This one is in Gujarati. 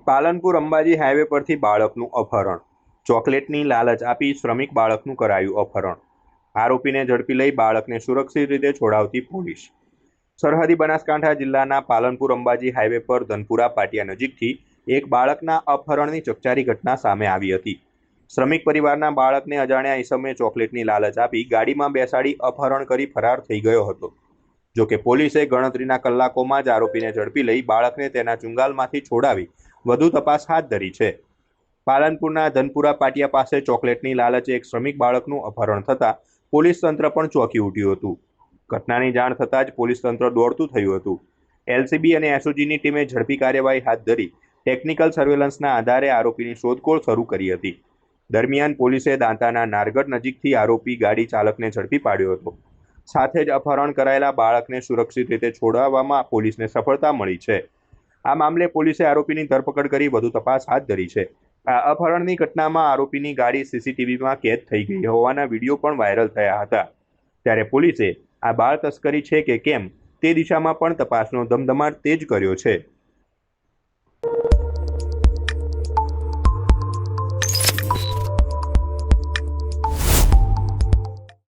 પાલનપુર અંબાજી હાઈવે પરથી બાળકનું અપહરણ. ચોકલેટની લાલચ આપી શ્રમિક બાળકનું કરાયું અપહરણ. આરોપીને ઝડપી લઈ બાળકને સુરક્ષિત રીતે છોડાવતી પોલીસ. સરહદી બનાસકાંઠા જિલ્લાના પાલનપુર અંબાજી હાઈવે પર ધનપુરા પાટિયા નજીકથી એક બાળકના અપહરણની ચકચારી ઘટના સામે આવી હતી. શ્રમિક પરિવારના બાળકને અજાણ્યા ઈસમે ચોકલેટની લાલચ આપી ગાડીમાં બેસાડી અપહરણ કરી ફરાર થઈ ગયો હતો. જોકે પોલીસે ગણતરીના કલાકોમાં જ આરોપીને ઝડપી લઈ બાળકને તેના ચુંગાલમાંથી છોડાવી વધુ તપાસ હાથ ધરી છે. પાલનપુરના ધનપુરા પાટિયા પાસે ચોકલેટની લાલચે એક શ્રમિક બાળકનું અપહરણ થતાં પોલીસ તંત્ર પણ ચોંકી ઉઠ્યું હતું. ઘટનાની જાણ થતાં જ પોલીસ તંત્ર દોડતું થયું હતું. એલસીબી અને એસઓજીની ટીમે ઝડપી કાર્યવાહી હાથ ધરી ટેકનિકલ સર્વેલન્સના આધારે આરોપીની શોધખોળ શરૂ કરી હતી. દરમિયાન પોલીસે દાંતાના નારગઢ નજીકથી આરોપી ગાડી ચાલકને ઝડપી પાડ્યો હતો. સાથે જ અપહરણ કરાયેલા બાળકને સુરક્ષિત રીતે છોડાવવામાં પોલીસને સફળતા મળી છે. આ મામલે પોલીસે આરોપીની ધરપકડ કરી વધુ તપાસ હાથ ધરી છે. આ અપહરણની ઘટનામાં આરોપીની ગાડી સીસીટીવીમાં કેદ થઈ ગઈ હોવાના વિડીયો પણ વાયરલ થયા હતા. ત્યારે પોલીસે આ બાળ તસ્કરી છે કે કેમ તે દિશામાં પણ તપાસનો ધમધમાટ તેજ કર્યો છે.